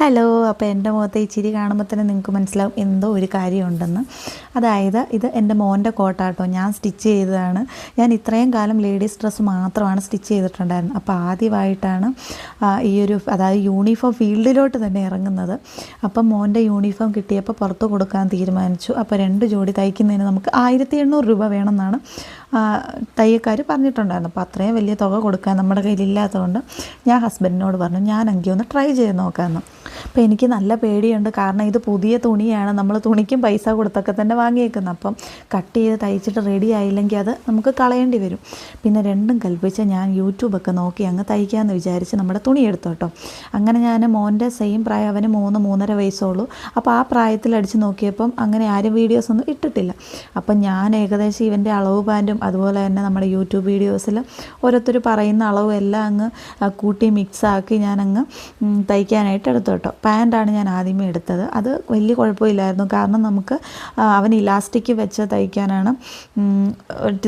Hello. അപ്പോൾ എൻ്റെ മുഖത്തെ ഈ ചിരി കാണുമ്പോൾ തന്നെ നിങ്ങൾക്ക് മനസ്സിലാവും എന്തോ ഒരു കാര്യമുണ്ടെന്ന്. അതായത് ഇത് എൻ്റെ മോൻ്റെ കോട്ടാട്ടോ, ഞാൻ സ്റ്റിച്ച് ചെയ്തതാണ്. ഞാൻ ഇത്രയും കാലം ലേഡീസ് ഡ്രസ്സ് മാത്രമാണ് സ്റ്റിച്ച് ചെയ്തിട്ടുണ്ടായിരുന്നത്. അപ്പോൾ ആദ്യമായിട്ടാണ് അതായത് യൂണിഫോം ഫീൽഡിലോട്ട് തന്നെ ഇറങ്ങുന്നത്. അപ്പം മോൻ്റെ യൂണിഫോം കിട്ടിയപ്പോൾ പുറത്ത് കൊടുക്കാൻ തീരുമാനിച്ചു. അപ്പോൾ 2 ജോഡി തയ്ക്കുന്നതിന് നമുക്ക് 1800 രൂപ വേണമെന്നാണ് തയ്യക്കാർ പറഞ്ഞിട്ടുണ്ടായിരുന്നു. അപ്പോൾ അത്രയും വലിയ തുക കൊടുക്കാൻ നമ്മുടെ കയ്യിലില്ലാത്തതുകൊണ്ട് ഞാൻ ഹസ്ബൻഡിനോട് പറഞ്ഞു ഞാനെങ്കിൽ ഒന്ന് ട്രൈ ചെയ്ത് നോക്കാമെന്ന്. അപ്പോൾ എനിക്ക് നല്ല പേടിയുണ്ട്, കാരണം ഇത് പുതിയ തുണിയാണ്, നമ്മൾ തുണിക്കും പൈസ കൊടുത്തൊക്കെ തന്നെ വാങ്ങിയേക്കുന്നത്. അപ്പം കട്ട് ചെയ്ത് തയ്ച്ചിട്ട് റെഡി ആയില്ലെങ്കിൽ അത് നമുക്ക് കളയേണ്ടി വരും. പിന്നെ രണ്ടും കൽപ്പിച്ച് ഞാൻ യൂട്യൂബൊക്കെ നോക്കി അങ്ങ് തയ്ക്കാമെന്ന് വിചാരിച്ച് നമ്മുടെ തുണി എടുത്തു കേട്ടോ. അങ്ങനെ ഞാൻ മോൻ്റെ സെയിം പ്രായം, അവന് 3-3.5 വയസ്സുള്ളൂ. അപ്പോൾ ആ പ്രായത്തിൽ അടിച്ച് നോക്കിയപ്പം അങ്ങനെ ആരും വീഡിയോസൊന്നും ഇട്ടിട്ടില്ല. അപ്പം ഞാൻ ഏകദേശം ഇവൻ്റെ അളവ് പാൻറ്റും അതുപോലെ തന്നെ നമ്മുടെ യൂട്യൂബ് വീഡിയോസിൽ ഓരോരുത്തർ പറയുന്ന അളവും എല്ലാം അങ്ങ് കൂട്ടി മിക്സാക്കി ഞാനങ്ങ് തയ്ക്കാനായിട്ട് എടുത്തു കേട്ടോ. പാൻറ്റാണ് ഞാൻ ആദ്യമേ എടുത്തത്. അത് വലിയ കുഴപ്പമില്ലായിരുന്നു, കാരണം നമുക്ക് അവൻ ഇലാസ്റ്റിക് വെച്ച് തയ്ക്കാനാണ്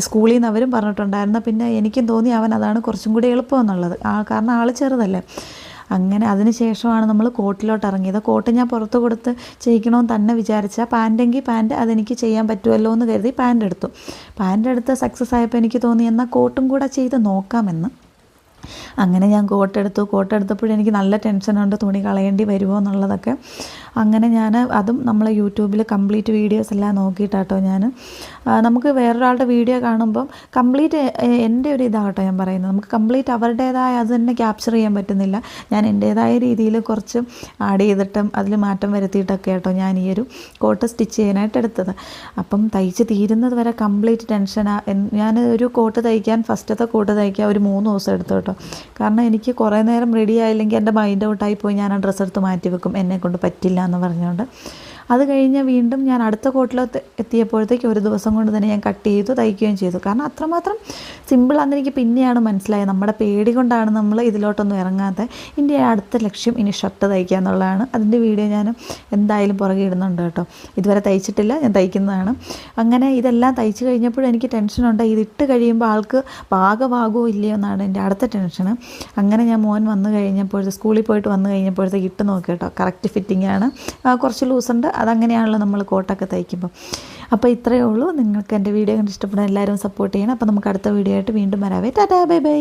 സ്കൂളിൽ നിന്ന് അവരും പറഞ്ഞിട്ടുണ്ടായിരുന്നു. പിന്നെ എനിക്കും തോന്നി അവൻ അതാണ് കുറച്ചും കൂടി എളുപ്പമെന്നുള്ളത്, കാരണം ആൾ ചെറുതല്ലേ. അങ്ങനെ അതിന് ശേഷമാണ് നമ്മൾ കോട്ടിലോട്ട് ഇറങ്ങിയത്. കോട്ട് ഞാൻ പുറത്ത് കൊടുത്ത് ചെയ്യിക്കണമെന്ന് തന്നെ വിചാരിച്ചാൽ പാൻറ്റെങ്കിൽ പാൻറ്റ് അതെനിക്ക് ചെയ്യാൻ പറ്റുമല്ലോ എന്ന് കരുതി പാൻറ്റ് എടുത്തു. പാൻറ്റ് എടുത്ത് സക്സസ് ആയപ്പോൾ എനിക്ക് തോന്നി എന്നാൽ കോട്ടും കൂടെ ചെയ്ത് നോക്കാമെന്ന്. അങ്ങനെ ഞാൻ കോട്ടെടുത്തപ്പോഴും എനിക്ക് നല്ല ടെൻഷനുണ്ട്, തുണി കളയേണ്ടി വരുമോ എന്നുള്ളതൊക്കെ. അങ്ങനെ ഞാൻ അതും നമ്മളെ യൂട്യൂബിൽ കംപ്ലീറ്റ് വീഡിയോസ് എല്ലാം നോക്കിയിട്ടാട്ടോ നമുക്ക് വേറൊരാളുടെ വീഡിയോ കാണുമ്പം കംപ്ലീറ്റ് എൻ്റെ ഒരു ഇതാകട്ടോ ഞാൻ പറയുന്നത്, നമുക്ക് കംപ്ലീറ്റ് അവരുടേതായ അത് തന്നെ ക്യാപ്ചർ ചെയ്യാൻ പറ്റുന്നില്ല. ഞാൻ എൻ്റേതായ രീതിയിൽ കുറച്ച് ആഡ് ചെയ്തിട്ടും അതിൽ മാറ്റം വരുത്തിയിട്ടൊക്കെ കേട്ടോ ഞാൻ ഈ ഒരു കോട്ട് സ്റ്റിച്ച് ചെയ്യാനായിട്ട് എടുത്തത്. അപ്പം തയ്ച്ച് തീരുന്നത് വരെ കംപ്ലീറ്റ് ടെൻഷനാണ്. ഞാൻ ഒരു കോട്ട് തയ്ക്കാൻ, ഫസ്റ്റത്തെ കോട്ട് തയ്ക്കാൻ ഒരു 3 ദിവസം എടുത്തു കേട്ടോ. കാരണം എനിക്ക് കുറേ നേരം റെഡി ആയില്ലെങ്കിൽ എൻ്റെ മൈൻഡ് ഔട്ടായി പോയി ഞാൻ ആ ഡ്രസ്സ് എടുത്ത് മാറ്റി വെക്കും, എന്നെക്കൊണ്ട് പറ്റില്ല എന്ന് പറഞ്ഞുകൊണ്ട്. അത് കഴിഞ്ഞ് വീണ്ടും ഞാൻ അടുത്ത കോട്ടിലോട്ട് എത്തിയപ്പോഴത്തേക്ക് ഒരു ദിവസം കൊണ്ട് തന്നെ ഞാൻ കട്ട് ചെയ്തു തയ്ക്കുകയും ചെയ്തു. കാരണം അത്രമാത്രം സിമ്പിളാണെന്ന് എനിക്ക് പിന്നെയാണ് മനസ്സിലായത്. നമ്മുടെ പേടി കൊണ്ടാണ് നമ്മൾ ഇതിലോട്ടൊന്നും ഇറങ്ങാത്തത്. എൻ്റെ അടുത്ത ലക്ഷ്യം ഇനി ഷർട്ട് തയ്ക്കുക എന്നുള്ളതാണ്. അതിൻ്റെ വീഡിയോ ഞാൻ എന്തായാലും പുറകെ ഇടുന്നുണ്ട് കേട്ടോ. ഇതുവരെ തയ്ച്ചിട്ടില്ല, ഞാൻ തയ്ക്കുന്നതാണ്. അങ്ങനെ ഇതെല്ലാം തയ്ച്ച് കഴിഞ്ഞപ്പോഴും എനിക്ക് ടെൻഷനുണ്ട്, ഇതിട്ട് കഴിയുമ്പോൾ ആൾക്ക് പാകമാകുമോ ഇല്ലയോ എന്നാണ് എൻ്റെ അടുത്ത ടെൻഷന്. അങ്ങനെ ഞാൻ മോൻ വന്നു കഴിഞ്ഞപ്പോഴത്തെ സ്കൂളിൽ പോയിട്ട് വന്നു കഴിഞ്ഞപ്പോഴത്തേക്ക് ഇട്ട് നോക്കി കേട്ടോ. കറക്റ്റ് ഫിറ്റിംഗ് ആണ്, കുറച്ച് ലൂസുണ്ട്. അതങ്ങനെയാണല്ലോ നമ്മൾ കോട്ടൊക്കെ തയ്ക്കുമ്പോൾ. അപ്പോൾ ഇത്രയേ ഉള്ളൂ. നിങ്ങൾക്ക് എൻ്റെ വീഡിയോ കണ്ട് ഇഷ്ടപ്പെടാൻ എല്ലാവരും സപ്പോർട്ട് ചെയ്യണം. അപ്പോൾ നമുക്ക് അടുത്ത വീഡിയോ ആയിട്ട് വീണ്ടും വരാവേ. Tata, bye bye.